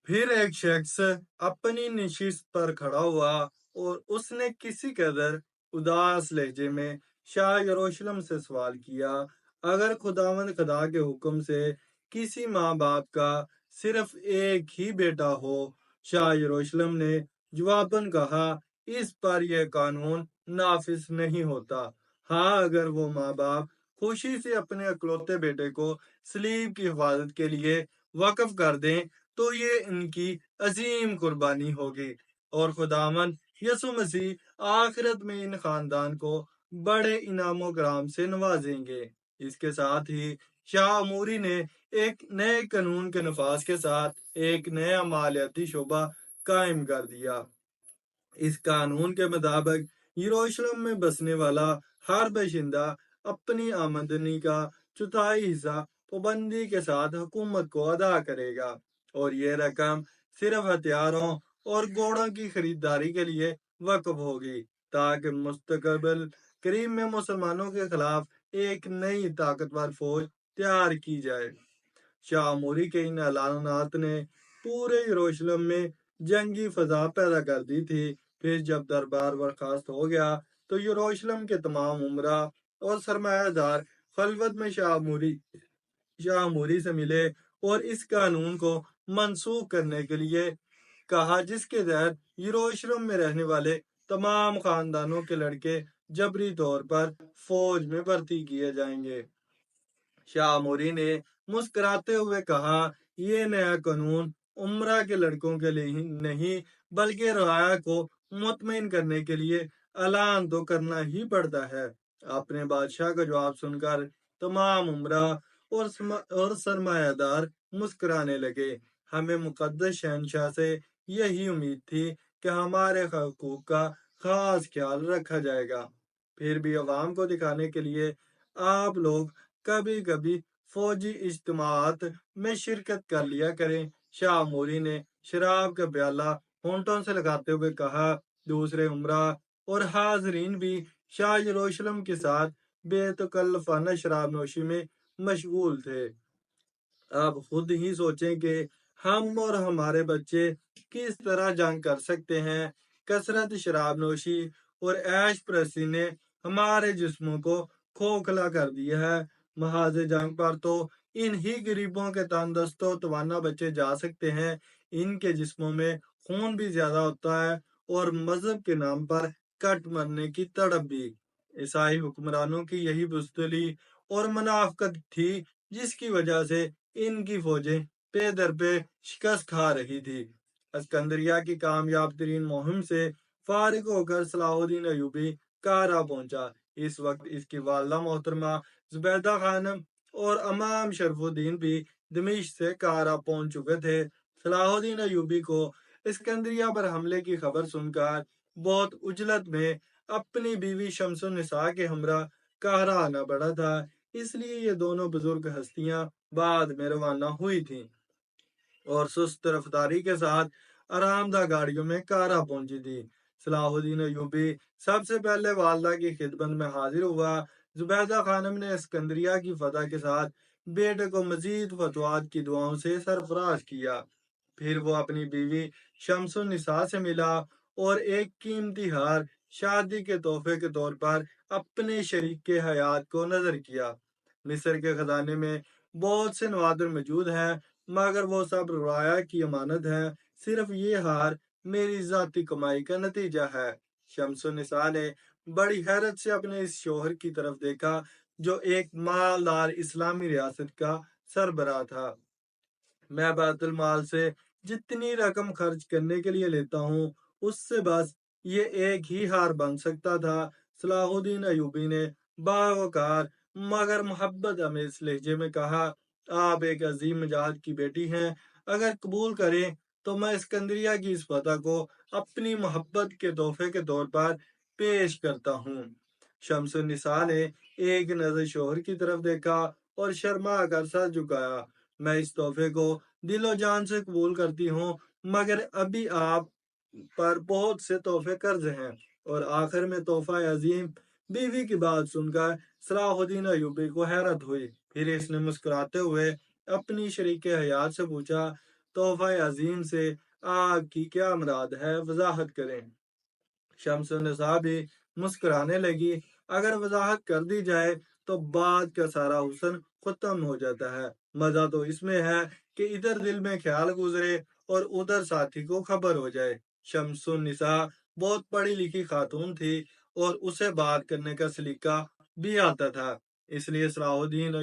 फिर एक शख्स अपनी नशिस्त पर खड़ा हुआ और उसने किसी कदर उदास लहजे में शाह यरूशलेम से सवाल किया, अगर खुदावंद खुदा के हुक्म से किसी माँ बाप का सिर्फ एक ही बेटा हो। शाह यरूशलेम ने जवाबन कहा, इस पर यह कानून नाफिज नहीं होता। हाँ, अगर वो माँ बाप खुशी से अपने अकलौते बेटे को सलीब की हिफाजत के लिए वक्फ कर दें तो ये इनकी अजीम कुर्बानी होगी और खुदावन यसु मसीह आखिरत में इन खानदान को बड़े इनामों कराम से नवाजेंगे। इसके साथ ही शाह अमूरी ने एक नए कानून के नफाज के साथ एक नया मालियाती शोबा कायम कर दिया। इस कानून के मुताबिक यरूशलेम में बसने वाला हर बाशिंदा अपनी आमदनी का चौथाई हिस्सा पाबंदी के साथ हुकूमत को अदा करेगा और ये रकम सिर्फ हथियारों और घोड़ों की खरीदारी के लिए वक्फ होगी, ताकि मुस्तकबिल करीब में मुसलमानों के खिलाफ एक नई ताकतवर फौज तैयार की जाए। शामूरी के इन ऐलानात ने पूरे यरूशलेम में जंगी फजा पैदा कर दी थी। फिर जब दरबार बर्खास्त हो गया तो यरूशलेम के तमाम उमरा और सरमायादार खलवत में शाहमूरी से मिले और इस कानून को मनसूख करने के लिए कहा, जिसके तहत यरूशलेम में रहने वाले तमाम खानदानों के लड़के जबरी तौर पर फौज में भर्ती किए जाएंगे। शाह मोरी ने मुस्कुराते हुए कहा, ये नया कानून उम्रा के लड़कों के लिए ही नहीं बल्कि रआया को मुतमिन करने के लिए ऐलान तो करना ही पड़ता है। अपने बादशाह का जवाब सुनकर तमाम उम्रा और सरमायादार मुस्कुराने लगे। हमें मुकद्दस शहनशाह से यही उम्मीद थी कि हमारे हकूक का खास ख्याल रखा जाएगा। फिर भी अवाम को दिखाने के लिए आप लोग कभी कभी फौजी इज्तिमात में शिरकत कर लिया करें। शाह मोरी ने शराब का प्याला होंठों से लगाते हुए कहा। दूसरे उमरा और हाजरीन भी शाह यरूशलेम के साथ बेतकल्लफाना शराब नोशी में मशगूल थे। अब खुद ही सोचें कि हम और हमारे बच्चे किस तरह जंग कर सकते हैं। कसरत शराब नोशी और ऐश प्रस्ती ने हमारे जिस्मों को खोखला कर दिया है। महाज जंग पर तो इन ही गरीबों के तंदुरुस्त तवाना बच्चे जा सकते हैं। इनके जिस्मों में खून भी ज्यादा होता है और मजहब के नाम पर कट मरने की तड़प भी। ईसाई हुक्मरानों की यही बुज़दिली और मुनाफकत थी जिसकी वजह से इनकी फौजें पे दर पे शिकस्त खा रही थी। अस्कंदरिया की कामयाब तरीन मुहिम से फारिग होकर सलाहुद्दीन अयूबी कारा पहुंचा। इस वक्त इसकी वालदा मोहतरमा जुबैदा खानम और अमाम शरफुद्दीन भी दमिश्क से कारा पहुंच चुके थे। सलाहुद्दीन अयूबी को इसकंदरिया पर हमले की खबर सुनकर बहुत उजलत में अपनी बीवी शमसुन्निसा के हमरा कारा आना पड़ा था। इसलिए ये दोनों बुजुर्ग हस्तियां बाद में रवाना हुई थीं और सुस्त रफ्तारी के साथ आरामदा गाड़ियों में कारा पहुंची थी। सलाहुद्दीन अयूबी सबसे पहले वालदा की खिदमत में हाजिर हुआ। जुबैदा खानम ने सिकंदरिया की फतह के साथ बेटे को मजीद फतवात की दुआओं से सरफराज किया। फिर वो अपनी बीवी शमसुन्निसा से मिला और एक कीमती हार शादी के तोहफे के तौर पर अपने शरीक के हयात को नजर किया। मिस्र के खजाने में बहुत से नवादर मौजूद हैं, मगर वो सब राया की अमानत है। सिर्फ ये हार मेरी जाती कमाई का नतीजा है। शमसुन्निसा ने बड़ी हैरत से अपने इस शोहर की तरफ देखा जो एक मालदार इस्लामी रियासत का सरबराह था। मैं बैतुल माल से जितनी रकम खर्च करने के लिए लेता हूँ उससे बस ये एक ही हार बन सकता था। सलाहुद्दीन अयूबी ने बावकार मगर मोहब्बत अमेज लहजे में कहा, आप एक अजीम मिजाज की बेटी हैं। अगर कबूल करें तो मैं सिकंदरिया की इस फतह को अपनी मोहब्बत के तोहफे के तौर पर पेश करता हूँ। शमसुन्निसा ने एक नजर शोहर की तरफ देखा और शर्मा कर सर झुकाया। मैं इस तोहफे को दिलो जान से कबूल करती हूँ, मगर अभी आप पर बहुत से तोहफे कर्ज हैं। और आखिर में तोहफा अजीम। बीवी की बात सुनकर सलाहुद्दीन अयूबी को हैरत हुई। फिर इसने मुस्कुराते हुए अपनी शरीके हयात से पूछा, تحفہ عظیم سے آپ کی کیا مراد ہے، وضاحت کریں۔ شمس النساء بھی مسکرانے لگی۔ اگر وضاحت کر دی جائے تو بات کا سارا حسن ختم ہو جاتا ہے۔ مزہ تو اس میں ہے کہ ادھر دل میں خیال گزرے اور ادھر ساتھی کو خبر ہو جائے۔ شمس النساء بہت پڑھی لکھی خاتون تھی اور اسے بات کرنے کا سلیقہ بھی آتا تھا، اس لیے صلاح الدین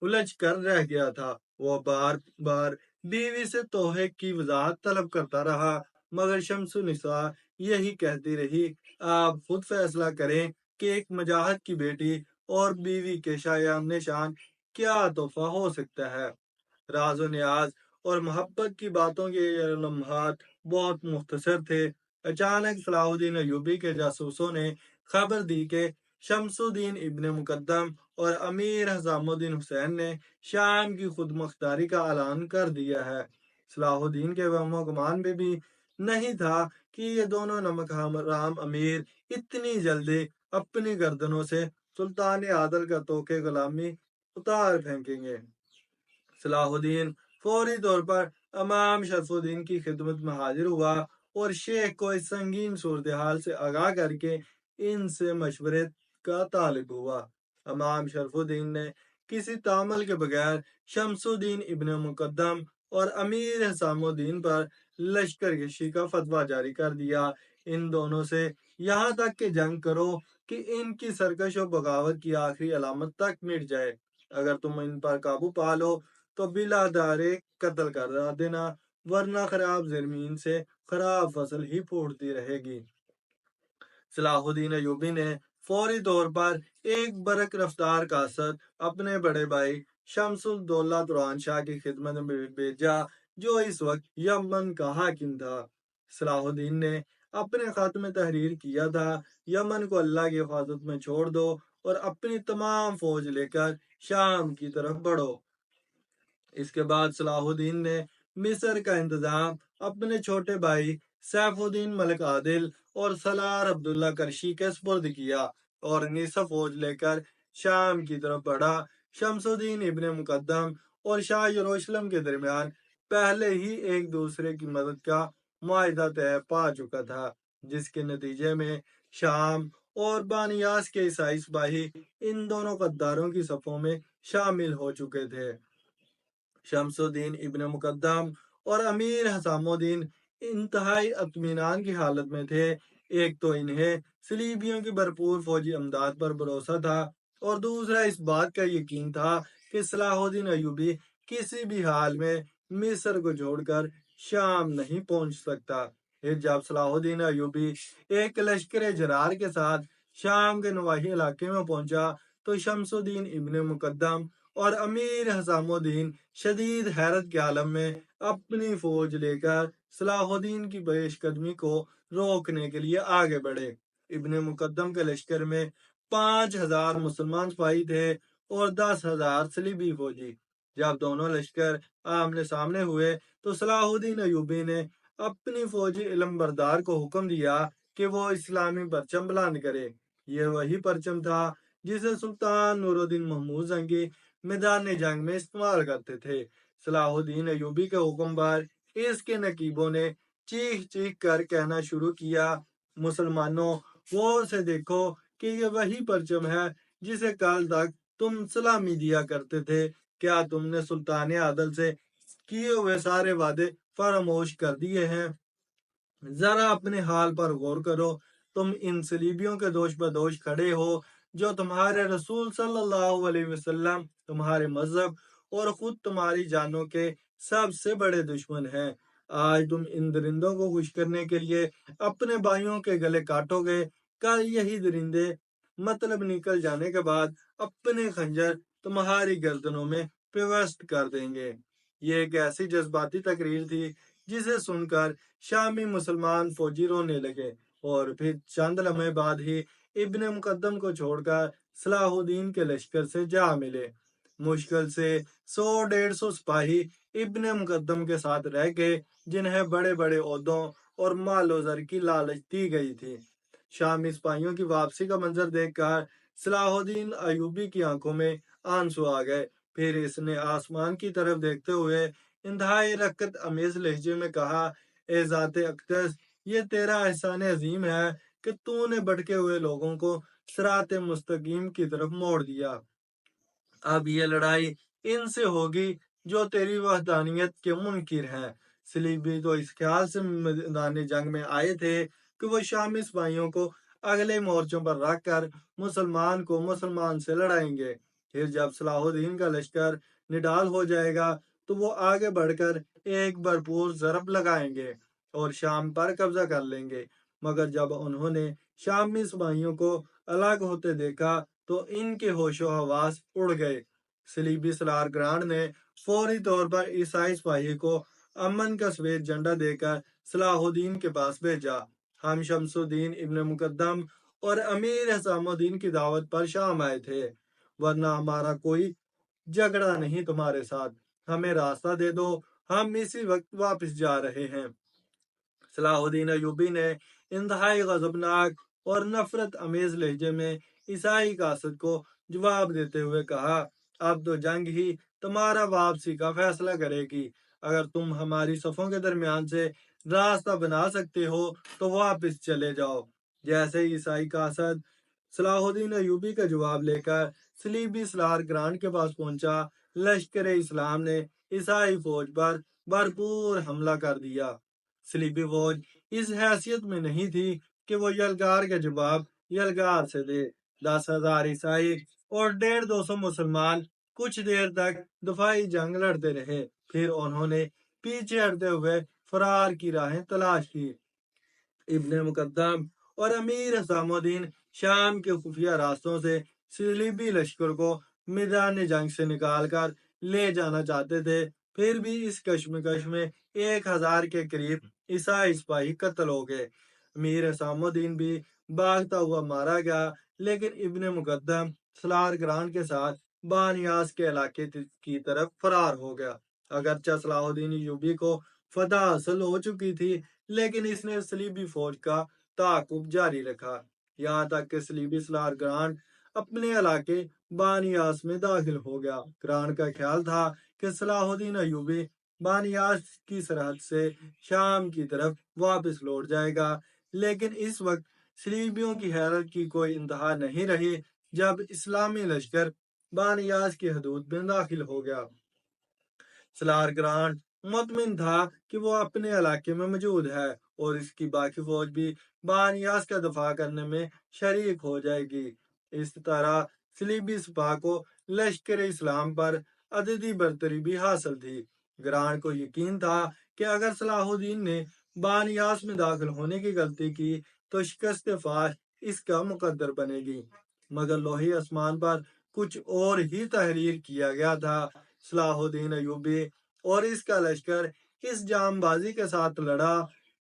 الجھ کر رہ گیا تھا۔ وہ بار بار بیوی سے تحفے کی وضاحت طلب کرتا رہا، مگر شمس النساء یہی کہتی رہی، آپ خود فیصلہ کریں کہ ایک مجاہد کی بیٹی اور بیوی کے شایان نشان کیا تحفہ ہو سکتا ہے۔ راز و نیاز اور محبت کی باتوں کے یہ لمحات بہت مختصر تھے۔ اچانک صلاح الدین ایوبی کے جاسوسوں نے خبر دی کہ شمس الدین ابن مقدم اور امیر حسام الدین حسین نے شام کی خود مختاری کا اعلان کر دیا ہے۔ صلاح الدین کے وہم و گمان میں بھی نہیں تھا کہ یہ دونوں نمک حرام امیر اتنی جلدی اپنی گردنوں سے سلطان عادل کا توقع غلامی اتار پھینکیں گے۔ صلاح الدین فوری طور پر امام شرف الدین کی خدمت میں حاضر ہوا اور شیخ کو اس سنگین صورتحال سے آگاہ کر کے ان سے مشورے کا طالب ہوا۔ امام شرف الدین نے کسی تعامل کے بغیر شمس الدین ابن مقدم اور امیر حسام الدین پر لشکر کشی کا فتویٰ جاری کر دیا۔ ان دونوں سے یہاں تک کہ جنگ کرو کہ ان کی سرکش و بغاوت کی آخری علامت تک مٹ جائے۔ اگر تم ان پر قابو پا لو تو بلا دارے قتل کر دینا، ورنہ خراب زمین سے خراب فصل ہی پھوٹتی رہے گی۔ صلاح الدین ایوبی نے فوری طور پر ایک برق رفتار قاصد اپنے بڑے بھائی شمس الدولہ تران شاہ کی خدمت میں بھیجا، جو اس وقت یمن کا حاکم تھا۔ صلاح الدین نے اپنے خط میں تحریر کیا تھا، یمن کو اللہ کی حفاظت میں چھوڑ دو اور اپنی تمام فوج لے کر شام کی طرف بڑھو۔ اس کے بعد صلاح الدین نے مصر کا انتظام اپنے چھوٹے بھائی سیف الدین ملک عادل اور سالار عبداللہ کرشی کے سپرد کیا اور نصف فوج لے کر شام کی طرف بڑھا۔ شمس الدین ابن مقدم اور شاہ یروشلم کے درمیان پہلے ہی ایک دوسرے کی مدد کا معاہدہ طے پا چکا تھا، جس کے نتیجے میں شام اور بانیاس کے عیسائی سپاہی ان دونوں غداروں کی صفوں میں شامل ہو چکے تھے۔ شمس الدین ابن مقدم اور امیر حسام الدین انتہائی اطمینان کی حالت میں تھے۔ ایک تو انہیں صلیبیوں کی بھرپور فوجی امداد پر بھروسہ تھا اور دوسرا اس بات کا یقین تھا کہ صلاح الدین ایوبی کسی بھی حال میں مصر کو چھوڑ کر شام نہیں پہنچ سکتا۔ پھر جب صلاح الدین ایوبی ایک لشکر جرار کے ساتھ شام کے نواحی علاقے میں پہنچا تو شمس الدین ابن مقدم اور امیر حسام الدین شدید حیرت کے عالم میں اپنی فوج لے کر صلاح الدین کی پیش قدمی کو روکنے کے لیے آگے بڑھے۔ ابن مقدم کے لشکر میں 5000 مسلمان سپاہی تھے اور 10,000 صلیبی فوجی۔ جب دونوں لشکر آمنے سامنے ہوئے تو صلاح الدین ایوبی نے اپنی فوجی علمبردار کو حکم دیا کہ وہ اسلامی پرچم بلند کرے۔ یہ وہی پرچم تھا جسے سلطان نور الدین محمود زنگی میدان جنگ میں استعمال کرتے تھے۔ صلاح الدین ایوبی کے حکم پر اس کے نقیبوں نے چیخ چیخ کر کہنا شروع کیا، مسلمانوں غور سے دیکھو کہ یہ وہی پرچم ہے جسے کل تک تم سلامی دیا کرتے تھے۔ کیا تم نے سلطان عادل سے کیے ہوئے سارے وعدے فراموش کر دیے ہیں؟ ذرا اپنے حال پر غور کرو، تم ان صلیبیوں کے دوش بدوش کھڑے ہو جو تمہارے رسول صلی اللہ علیہ وسلم، تمہارے مذہب اور خود تمہاری جانوں کے سب سے بڑے دشمن ہیں۔ آج تم ان درندوں کو خوش کرنے کے لیے اپنے بھائیوں کے گلے کاٹو گے، کل یہی درندے مطلب نکل جانے کے بعد اپنے خنجر تمہاری گردنوں میں پیوست کر دیں گے۔ یہ ایک ایسی جذباتی تقریر تھی جسے سن کر شامی مسلمان فوجی رونے لگے اور پھر چند لمحے بعد ہی ابن مقدم کو چھوڑ کر صلاح الدین کے لشکر سے جا ملے۔ مشکل سے 100-150 سپاہی ابن مقدم کے ساتھ رہ گئے، جنہیں بڑے بڑے عہدوں اور مال و زر کی لالچ دی گئی تھی۔ شامی سپاہیوں کی واپسی کا منظر دیکھ کر صلاح الدین ایوبی کی آنکھوں میں آنسو آ گئے۔ پھر اس نے آسمان کی طرف دیکھتے ہوئے انتہائی رکت امیز لہجے میں کہا، اے ذات اقدس، یہ تیرا احسان عظیم ہے کہ تو نے بھٹکے ہوئے لوگوں کو صراط مستقیم کی طرف موڑ دیا۔ اب یہ لڑائی ان سے ہوگی جو تیری وحدانیت کے منکر ہیں۔ صلیبی تو اس خیال سے میدان جنگ میں آئے تھے کہ وہ شامی سپاہیوں کو اگلے مورچوں پر رکھ کر مسلمان سے لڑائیں گے۔ پھر جب صلاح الدین کا لشکر نڈال ہو جائے گا تو وہ آگے بڑھ کر ایک بھرپور ضرب لگائیں گے اور شام پر قبضہ کر لیں گے۔ مگر جب انہوں نے شامی سپاہیوں کو الگ ہوتے دیکھا تو ان کے ہوش و حواس اڑ گئے۔ صلیبی سالار گرانٹ نے فوری طور پر عیسائی سپاہی کو امن کا سفید جھنڈا دے کر صلاح الدین کے پاس بھیجا۔ ہم شمس الدین ابن مقدم اور امیر حسام الدین کی دعوت پر شام آئے تھے، ورنہ ہمارا کوئی جھگڑا نہیں تمہارے ساتھ، ہمیں راستہ دے دو، ہم اسی وقت واپس جا رہے ہیں۔ صلاح الدین ایوبی نے انتہائی غضبناک اور نفرت امیز لہجے میں عیسائی قاصد کو جواب دیتے ہوئے کہا، اب تو جنگ ہی تمہارا واپسی کا فیصلہ کرے گی۔ اگر تم ہماری صفوں کے درمیان سے راستہ بنا سکتے ہو تو واپس چلے جاؤ۔ جیسے عیسائی قاصد صلاح الدین ایوبی کا جواب لے کر صلیبی سالار گرانٹ کے پاس پہنچا، لشکر اسلام نے عیسائی فوج پر بھرپور حملہ کر دیا۔ صلیبی فوج اس حیثیت میں نہیں تھی کہ وہ یلغار کا جواب یلغار سے دے۔ 10,000 عیسائی اور 150 مسلمان کچھ دیر تک دفاعی جنگ لڑتے رہے، پھر انہوں نے پیچھے ہٹتے ہوئے فرار کی راہیں تلاش کی۔ ابن مقدم اور امیر حسام الدین شام کے خفیہ راستوں سے صلیبی لشکر کو میدان جنگ سے نکال کر لے جانا چاہتے تھے، پھر بھی اس کشمکش میں 1,000 کے قریب عیسائی سپاہی قتل ہو گئے۔ امیر حسام الدین بھی بھاگتا ہوا مارا گیا، لیکن ابن مقدم سالار گرانٹ کے ساتھ بانیاس کے علاقے کی طرف فرار ہو گیا۔ اگرچہ صلاح الدین ایوبی کو فتح حاصل ہو چکی تھی، لیکن اس نے صلیبی فوج کا تعاقب جاری رکھا، یہاں تک کہ صلیبی سالار گرانٹ اپنے علاقے بانیاس میں داخل ہو گیا۔ گرانٹ کا خیال تھا کہ صلاح الدین ایوبی بانیاس کی سرحد سے شام کی طرف واپس لوٹ جائے گا، لیکن اس وقت صلیبیوں کی حیرت کی کوئی انتہا نہیں رہی جب اسلامی لشکر بانیاس کی حدود میں داخل ہو گیا۔ سالار گرانٹ مطمئن تھا کہ وہ اپنے علاقے میں موجود ہے اور اس کی باقی فوج بھی بانیاس کا دفاع کرنے میں شریک ہو جائے گی۔ اس طرح صلیبی سپاہ کو لشکر اسلام پر عددی برتری بھی حاصل تھی۔ گرانٹ کو یقین تھا کہ اگر صلاح الدین نے بانیاس میں داخل ہونے کی غلطی کی تو شکست فاش اس کا مقدر بنے گی، مگر لوہی آسمان پر کچھ اور ہی تحریر کیا گیا تھا۔ صلاح الدین ایوبی اور اس کا لشکر اس جام بازی کے ساتھ لڑا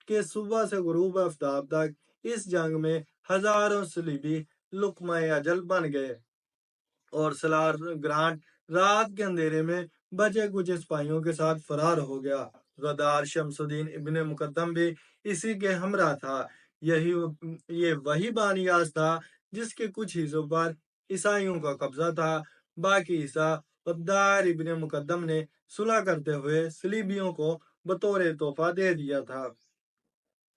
کہ صبح سے غروب آفتاب تک اس جنگ میں ہزاروں صلیبی لقمہ اجل بن گئے اور سالار گرانٹ رات کے اندھیرے میں بچے کچھ سپاہیوں کے ساتھ فرار ہو گیا۔ غدار شمس الدین ابن مقدم بھی اسی کے ہمراہ تھا۔ یہ وہی بانیاس تھا جس کے کچھ حصوں پر عیسائیوں کا قبضہ تھا، باقی حصہ غدار ابن مقدم نے صلح کرتے ہوئے صلیبیوں کو بطور تحفہ دے دیا تھا۔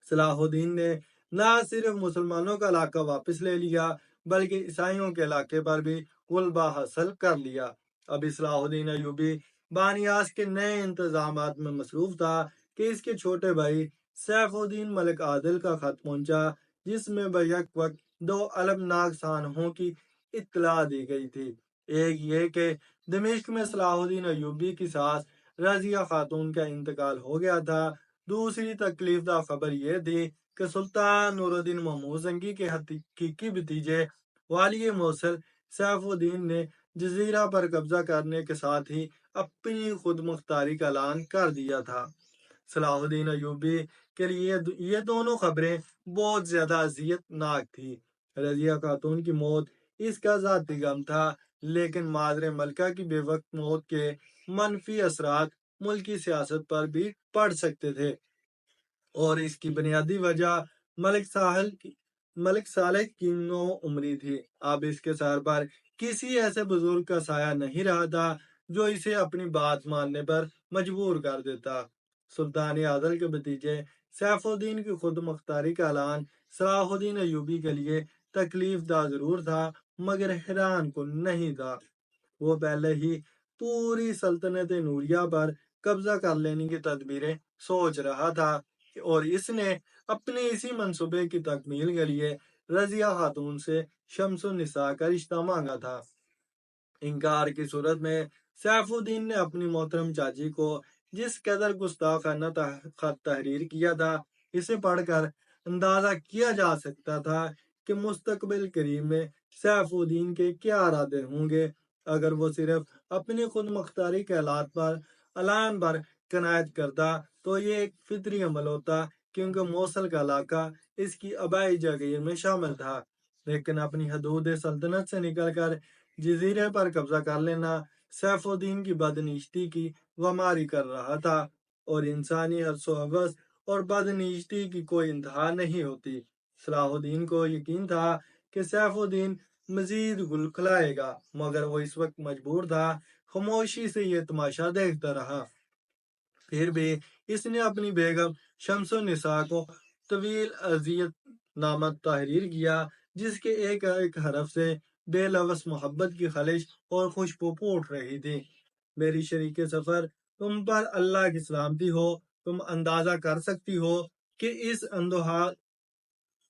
صلاح الدین نے نہ صرف مسلمانوں کا علاقہ واپس لے لیا بلکہ عیسائیوں کے علاقے پر بھی غلبہ حاصل کر لیا۔ اب صلاح الدین ایوبی بانیاس کے نئے انتظامات میں مصروف تھا کہ اس کے چھوٹے بھائی سیف الدین ملک عادل کا خط پہنچا، جس میں بیک وقت 2 المناک سانحوں کی اطلاع دی گئی تھی۔ ایک یہ کہ دمشق میں صلاح الدین ایوبی کی ساس رضیہ خاتون کا انتقال ہو گیا تھا۔ دوسری تکلیف دہ خبر یہ تھی کہ سلطان نور الدین محمود زنگی کے حقیقی بھتیجے والی موصل سیف الدین نے جزیرہ پر قبضہ کرنے کے ساتھ ہی اپنی خود مختاری کا اعلان کر دیا تھا۔ صلاح الدین ایوبی کے لیے یہ دونوں خبریں بہت زیادہ اذیت ناک تھی۔ رضیہ خاتون کی موت اس کا ذاتی غم تھا، لیکن مادر ملکہ کی بے وقت موت کے منفی اثرات ملکی سیاست پر بھی پڑ سکتے تھے، اور اس کی بنیادی وجہ ملک صالح کی نو عمری تھی۔ اب اس کے سر پر کسی ایسے بزرگ کا سایہ نہیں رہا تھا जो इसे अपनी बात मानने पर मजबूर कर देता। सुल्तान आदल के भतीजे सैफुद्दीन की खुद मुख्तारी का ऐलान सलाहुद्दीन अयूबी के लिए तकलीफ दा जरूर था, मगर हैरान कुन नहीं था। वो पहले ही पूरी सल्तनत नूरिया पर कब्जा कर लेने की तदबीरें सोच रहा था, और इसने अपने इसी मंसूबे की तकमील के लिए रजिया खातून से शमसुन्निसा का रिश्ता मांगा था। इनकार की सूरत में सैफुद्दीन ने अपनी मोहतरम चाची को जिस कदर गुस्ताखाना खत तहरीर किया था, इसे पढ़कर अंदाजा किया जा सकता था कि मुस्तकबिल करीब में सैफुद्दीन के क्या इरादे होंगे। अगर वो सिर्फ अपनी खुद मुख्तारी के हालात पर अलान पर कनायत करता तो ये एक फितरी अमल होता, क्योंकि मौसल का इलाका इसकी आबाई जागीर में शामिल था। लेकिन अपनी हदूद सल्तनत से निकलकर जजीरे पर कब्जा कर लेना सैफुद्दीन की बदनिश्ती की गमारी कर रहा था, और इंसानी हर्सो हवस और बदनिश्ती की कोई इंतहा नहीं होती। सलाहुद्दीन को यकीन था कि सैफुद्दीन मजीद गुल खिलाएगा, मगर वो इस वक्त मजबूर था खामोशी से ये तमाशा देखता रहा। फिर भी इसने अपनी बेगम शमसुन्निसा को तवील अजियत नामा तहरीर किया, जिसके एक एक हरफ से बेलवस मोहब्बत की खलिश और खुशबू फूट रही थी। मेरी शरीक सफर, तुम पर अल्लाह की सलामती हो। तुम अंदाजा कर सकती हो कि इस अंदोहा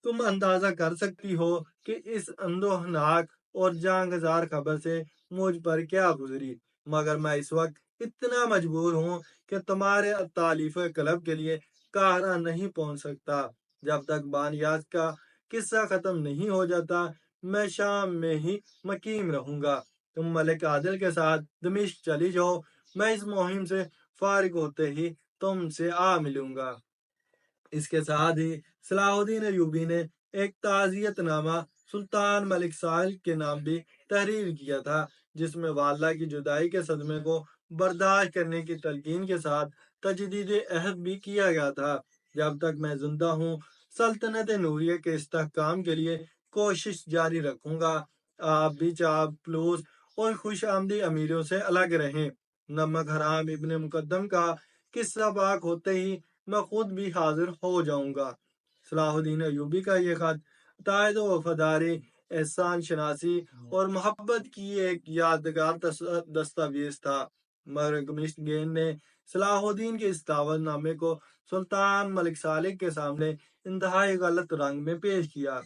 तुम अंदाजा कर सकती हो कि इस अंदोहनाक और जांगजार खबर से मुझ पर क्या गुजरी, मगर मैं इस वक्त इतना मजबूर हूँ कि तुम्हारे तालीफ कलब के लिए काहरा नहीं पहुंच सकता। जब तक बानियाज का किस्सा खत्म नहीं हो जाता, मैं शाम में ही मकीम रहूंगा। तुम मलिक आदिल के साथ दमिश्क चली जाओ, मैं इस मुहिम से फारिग होते ही तुमसे आ मिलूंगा। इसके साथ ही सलाहुद्दीन अयूबी ने एक ताज़ियतनामा सुल्तान मलिक साल के नाम भी तहरीर किया था, जिसमें वाला की जुदाई के सदमे को बर्दाश्त करने की तलकीन के साथ तजदीद अहद भी किया गया था। जब तक मैं जिंदा हूँ, सल्तनत नूरिया के इस्तेहकाम के लिए कोशिश जारी रखूंगा। आप भी चापलूस और खुश आमदी अमीरों से अलग रहें। नमक हराम इब्ने मुकद्दम का किस्सा पाक होते ही मैं खुद भी हाजिर हो जाऊंगा। सलाहुद्दीन अयूबी का ये खत तायद वफादारी, एहसान शनासी और मोहब्बत की एक यादगार दस्तावेज था। मगर गेन ने सलाहुद्दीन के इस दावतनामे को सुल्तान मलिक सालिक के सामने इंतहाई गलत रंग में पेश किया।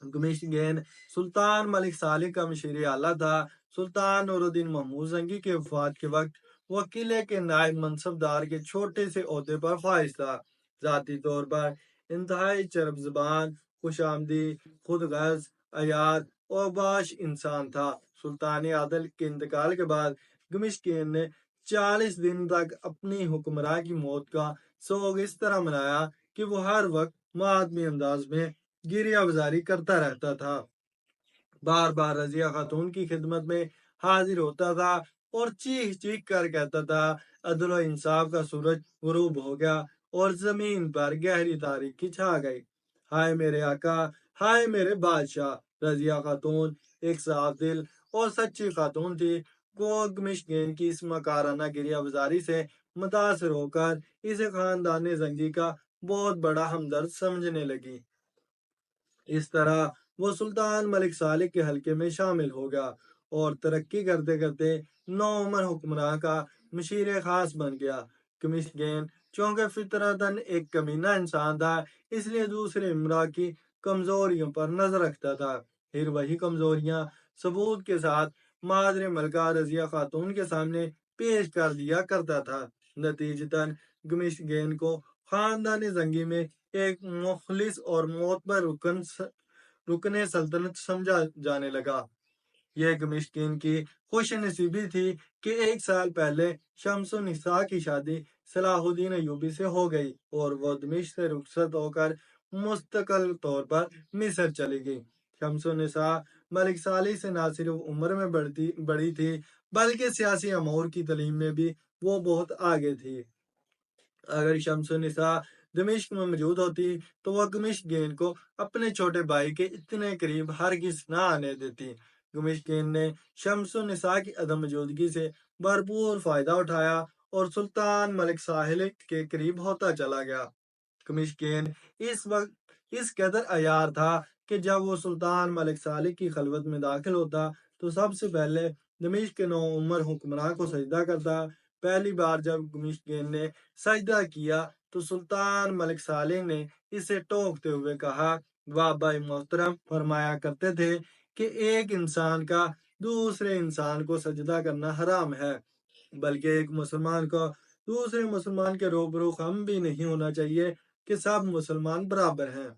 गेन सुल्तान मलिक सालिक का मशीर आला था। सुल्तान नूरुद्दीन महमूद जंगी के वफात के वक्त वह किले के नायब मनसबदार के छोटे से ओहदे पर फाइज था। जाती तौर पर इंतहाई चरब जुबान, खुशामदी, खुद गर्ज, अयार और बाश इंसान था। सुल्तान आदल के इंतकाल के बाद गमिश्केन ने 40 दिन तक अपनी हुक्मरां की मौत का सोग इस तरह मनाया कि वो हर वक्त मातमी अंदाज में गिरिया गुजारी करता रहता था। बार बार रजिया खातून की खिदमत में हाजिर होता था और चीख चीख कर कहता था, अदल इंसाफ का सूरज गुरूब हो गया और जमीन पर गहरी तारीकी छा गई। हाय मेरे आका, हाय मेरे बादशाह। रजिया खातून एक साफ दिल और सच्ची खातून थी। गोगमिशगेन की इस मकाराना गिरिया गुजारी से मुतासर होकर इसे खानदान जंगी का बहुत बड़ा हमदर्द समझने लगी। इस तरह वो सुल्तान मलिक सालिक के हल्के में शामिल हो गया और तरक्की करते करते नौमन हुक्मरान का मशीर खास बन गया। कमिश्गेन चूंकि फितरतन एक कमीना इंसान था, इसलिए दूसरे इमरा की कमजोरियों पर नजर रखता था। फिर वही कमजोरियां सबूत के साथ मादर मलका रजिया खातून के सामने पेश कर दिया करता था। नतीजतन गमिश्गेन को खानदानी जंगी में एक मुखलिस और मोतबर रुकने सल्तनत समझा जाने लगा। यह गमिश्किन की खुश नसीबी थी कि एक साल पहले शमसुन्निसा की शादी सलाहुद्दीन अयूबी से हो गई और वो दमिश्क से रुखसत होकर मुस्तकिल तौर पर मिस्र चली गई। शमसुन्निसा मलिक साली से न सिर्फ उम्र में बड़ी थी, बल्कि सियासी अमूर की तालीम में भी वो बहुत आगे थी। अगर शमसुन्निसा दमिश्क में मौजूद होती तो वह गमिश्केन को अपने छोटे भाई के इतने करीब हरगिज न आने देती। गमिश्केन ने शमसुन्निसा की अदम मौजूदगी से भरपूर फायदा उठाया और सुल्तान मलिक साहिल के करीब होता चला गया। कमिश्केन इस वक्त इस कदर अयार था कि जब वो सुल्तान मलिक सालिक की खलवत में दाखिल होता तो सबसे पहले दमिश्क के नौ उमर हुक्मरान को सजदा करता। पहली बार जब कमिश्केन ने सजदा किया तो सुल्तान मलिक सालिक ने इसे टोकते हुए कहा, वाह भाई मोहतरम फरमाया करते थे कि एक इंसान का दूसरे इंसान को सजदा करना हराम है, बल्कि एक मुसलमान को दूसरे मुसलमान के रूबरू खम भी नहीं होना चाहिए कि सब मुसलमान बराबर हैं।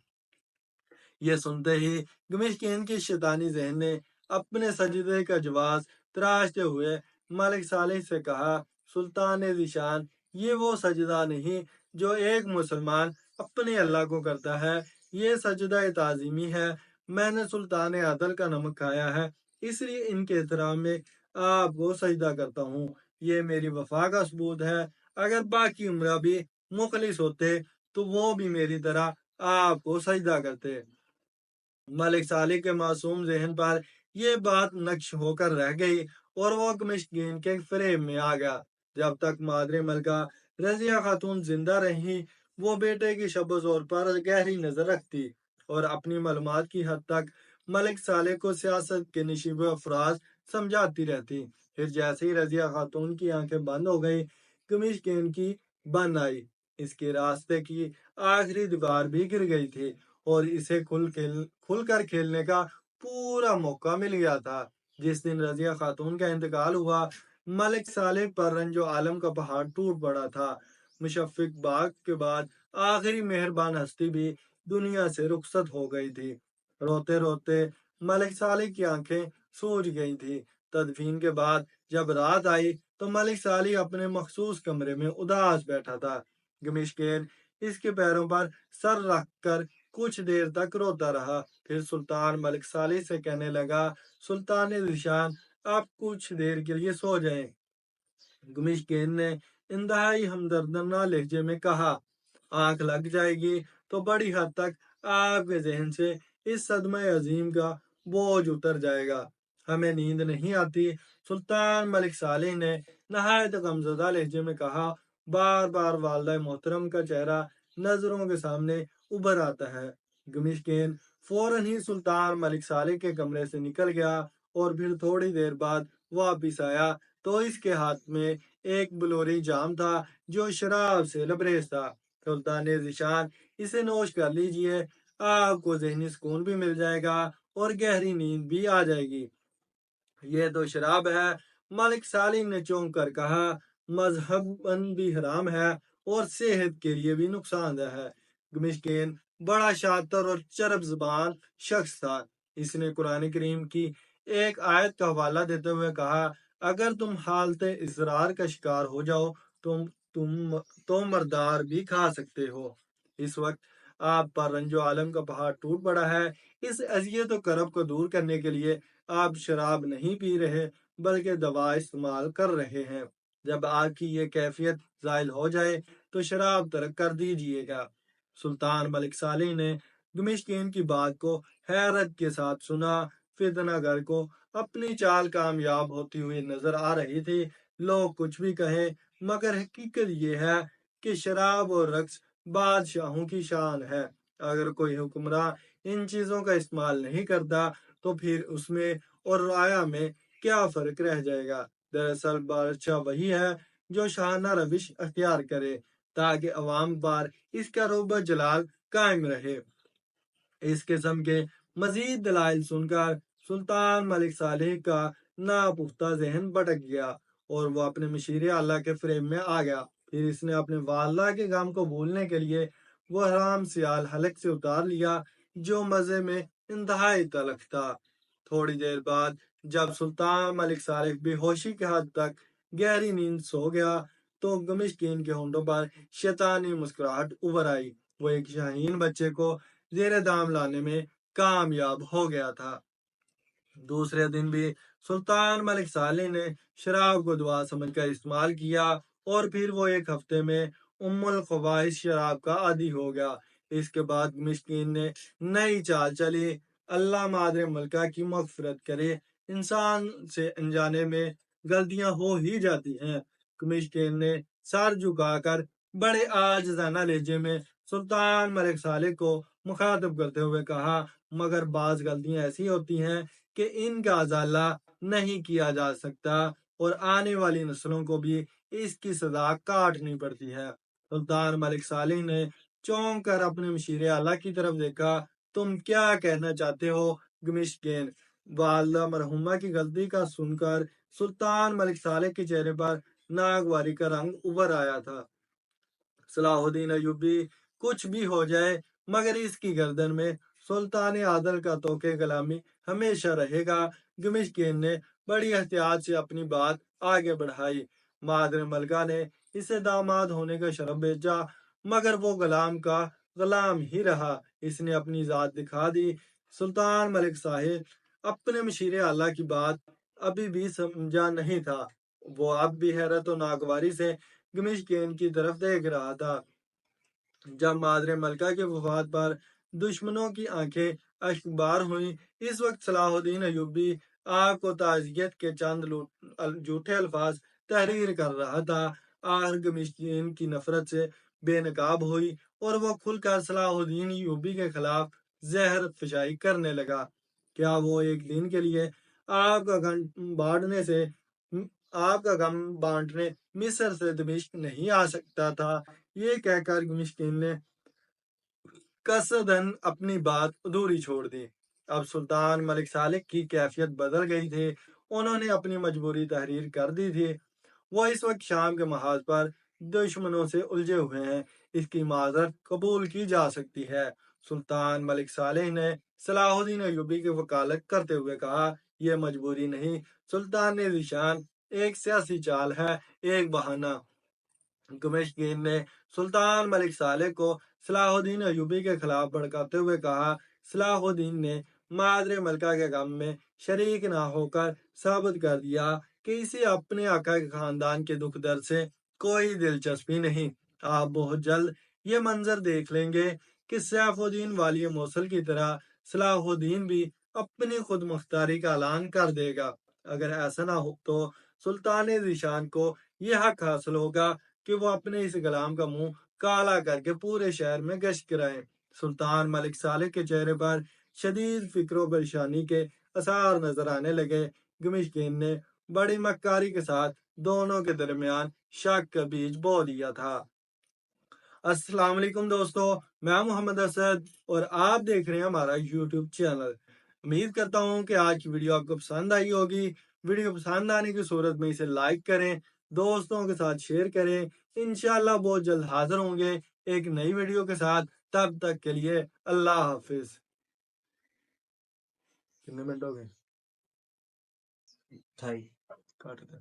ये सुनते ही गमिश्कीन की शैतानी जहन ने अपने सजदे का जवाब तराशते हुए मलिक सालिह से कहा, सुल्तान ज़िशान, ये वो सजदा नहीं जो एक मुसलमान अपने अल्लाह को करता है, ये सजदा ताज़ीमी है। मैंने सुल्तान अदल का नमक खाया है, इसलिए इनके एहतराम में आपको सजदा करता हूँ। ये मेरी वफा का सबूत है। अगर बाकी उम्रा भी मुखलिस होते तो वो भी मेरी तरह आपको सजदा करते। मलिक सालिह के मासूम जहन पर यह बात नक्श होकर रह गई और वो कमिश्कीन के फ्रेम में आ गया। जब तक मादरे मलका रजिया खातून जिंदा रही, वो बेटे की शब-ओ-ज़ौर पर गहरी नजर रखती और अपनी मालूमात की हद तक मलिक सालेह को सियासत के नशीब अफराज समझाती रहती। फिर जैसे ही रजिया खातून की आंखें बंद हो गई, कमिश्कीन की बन आई। इसके रास्ते की आखिरी दीवार भी गिर गई थी और इसे खुलकर खेलने का पूरा मौका मिल गया था। जिस दिन रजिया खातून का इंतकाल हुआ, मलिक सालेह पर रंजो आलम का पहाड़ टूट पड़ा था। मुशफ़िक बाग के बाद आखिरी मेहरबान हस्ती भी दुनिया से रुखसत हो गई थी। रोते रोते मलिक सालेह की आंखें सूज गई थी। तदफीन के बाद जब रात आई तो मलिक सालेह अपने मखसूस कमरे में उदास बैठा था। गमिश्केन इसके पैरों पर सर रखकर कुछ देर तक रोता रहा। फिर सुल्तान मलिक सालिह से कहने लगा, सुल्तान ज़िशान, आप कुछ देर के लिए सो जाएं। गमिश्केन ने इंतहाई हमदर्दना लहजे में कहा, आंख लग जाएगी तो बड़ी हद तक आपके जहन से इस सदमे अजीम का बोझ उतर जाएगा। हमें नींद नहीं आती। सुल्तान मलिक सालिह ने नहायत गमज़दा लहजे में कहा। बार बार वालदा मोहतरम का चेहरा नजरों के सामने उभर आता है। गमिश्केन फौरन ही सुल्तान मलिक सालिह के कमरे से निकल गया और फिर थोड़ी देर बाद वापिस आया तो इसके हाथ में एक बलोरी जाम था जो शराब से लबरेज था। सुल्तान ज़िशान, इसे नोश कर लीजिए, आपको ज़हनी सुकून भी मिल जाएगा और गहरी नींद भी आ जाएगी। ये तो शराब है। मलिक सालिम ने चौंक कर कहा, मजहबन भी हराम है और सेहत के लिए भी नुकसानदेह है। मिस्कीन बड़ा शातिर और चरब जुबान शख्स था। इसने कुरान करीम की एक आयत का हवाला देते हुए कहा, अगर तुम हालत इसरार का शिकार हो जाओ तुम तो मर्दार भी खा सकते हो। इस वक्त आप पर रंजो आलम का पहाड़ टूट पड़ा है। इस अजियत और करब को दूर करने के लिए आप शराब नहीं पी रहे बल्कि दवा इस्तेमाल कर रहे हैं। जब आग की ये कैफियत जायल हो जाए तो शराब तर्क कर दीजिएगा। सुल्तान मलिक साली ने गमिश्कीन की बात को हैरत के साथ सुना। फितनागर को अपनी चाल कामयाब होती हुई नजर आ रही थी। लोग कुछ भी कहें मगर हकीकत ये है कि शराब और रक्स बादशाहों की शान है। अगर कोई हुक्मरान इन चीजों का इस्तेमाल नहीं करता तो फिर उसमें और राया में क्या फर्क रह जाएगा। दरअसल बादशाह वही है जो शाहाना रविश अख्तियार करे ताकि अवाम पर इसका रोब जलाल कायम रहे। इस किस्म के मजीद दलाइल सुनकर सुल्तान मलिक सालेह का नापुख्ता जहन भटक गया और वो अपने मशीर अल्लाह के फ्रेम में आ गया। फिर इसने अपने वालदा के गम को भूलने के लिए वो हराम सियाल हलक से उतार लिया जो मजे में इंतहाई तलख था। थोड़ी देर बाद जब सुल्तान मलिक सालेह बेहोशी के हद तक गहरी नींद सो गया तो गमिश्कीन के होंठों पर शैतानी मुस्कुराहट उभर आई। वो एक शाहीन बच्चे को जेर दाम लाने में कामयाब हो गया था। दूसरे दिन भी सुल्तान मलिक साले ने शराब को दुआ समझकर इस्तेमाल किया और फिर वो एक हफ्ते में उम्मुल ख्वाइश शराब का आदी हो गया। इसके बाद मिस्कीन ने नई चाल चली। अल्लाह मादरे मलका की मगफिरत करे। इंसान से अनजाने में गलतियां हो ही जाती हैं। कमिश्केन ने सर झुकाकर बड़े आजिज़ाना लहजे में सुल्तान मलिक सालेह को मुखातिब करते हुए कहा, मगर बाज गलतियां ऐसी होती हैं कि इनका अजाला नहीं किया जा सकता और आने वाली नस्लों को भी इसकी सजा काटनी पड़ती है। सुल्तान मलिक सालेह ने चौंक कर अपने मशीर आला की तरफ देखा। तुम क्या कहना चाहते हो गमिश्केन? वालदा मरहुमा की गलती का सुनकर सुल्तान मलिक सालेह के चेहरे पर नागवारी का रंग उभर आया था। सलाहुद्दीन अयूबी कुछ भी हो जाए मगर इसकी गर्दन में सुल्तान आदल का तोके कलामी हमेशा रहेगा। गमिश्केन ने बड़ी एहतियात से अपनी बात आगे बढ़ाई। मादर मलका ने इसे दामाद होने का शरफ भेजा मगर वो गुलाम का गुलाम ही रहा। इसने अपनी जात दिखा दी। सुल्तान मलिक साहिब अपने मशीर आला की बात अभी भी समझा नहीं था। वो अब भी हैरत और नागवारी से गमिश्केन की तरफ देख रहा था। जब मादरे मलका के वफात पर दुश्मनों की आंखें अश्कबार हुई, इस वक्त सलाहुद्दीन अयूबी आपको ताजियत के चंद झूठे अल्फाज तहरीर कर रहा था। आखिर गमिश्कीन की नफरत से बेनकाब हुई और वो खुलकर सलाहुद्दीन अयूबी के खिलाफ जहर फिशाई करने लगा। क्या वो एक दिन के लिए आपका गम बांटने से आपका गम बांटने मिस्र से दमिश्क नहीं आ सकता था? ये कहकर मिस्कीन ने कसदन अपनी बात अधूरी छोड़ दी। अब सुल्तान मलिक सालिक की कैफियत बदल गई थी। उन्होंने अपनी मजबूरी तहरीर कर दी थी। वो इस वक्त शाम के महाज पर दुश्मनों से उलझे हुए हैं। इसकी माजरत कबूल की जा सकती है। सुल्तान मलिक सालेह ने सलाहुद्दीन अयूबी की वकालत करते हुए कहा, यह मजबूरी नहीं, सुल्तान निशान एक सियासी चाल है, एक बहाना। गमशगीर ने सुल्तान मलिक सालेह को सलाहुद्दीन अयूबी के खिलाफ भड़काते हुए कहा, सलाहुद्दीन ने मादरे मलका के गम में शरीक ना होकर साबित कर दिया कि इसे अपने आका के खानदान के दुख दर्द से कोई दिलचस्पी नहीं। आप बहुत जल्द ये मंजर देख लेंगे कि सैफुद्दीन वाली मौसल की तरह सलाहुद्दीन भी अपनी खुद मुख्तारी का ऐलान कर देगा। अगर ऐसा ना हो तो सुल्तान जीशान को यह हक हासिल होगा कि वो अपने इस गुलाम का मुंह काला करके पूरे शहर में गश्त कराएं। सुल्तान मलिक सालेह के चेहरे पर शदीद फिक्र परेशानी के आसार नजर आने लगे। गमिश्कीन ने बड़ी मक्कारी के साथ दोनों के दरमियान शक का बीज बो दिया था। अस्सलाम वालेकुम दोस्तों, मैं मोहम्मद असद और आप देख रहे हैं हमारा यूट्यूब चैनल। उम्मीद करता हूँ कि आज की वीडियो आपको पसंद आई होगी। वीडियो पसंद आने की सूरत में इसे लाइक करें, दोस्तों के साथ शेयर करें। इंशाल्लाह बहुत जल्द हाजिर होंगे एक नई वीडियो के साथ। तब तक के लिए अल्लाह हाफिज। कितने मिनट हो गए? ढाई। काट दे।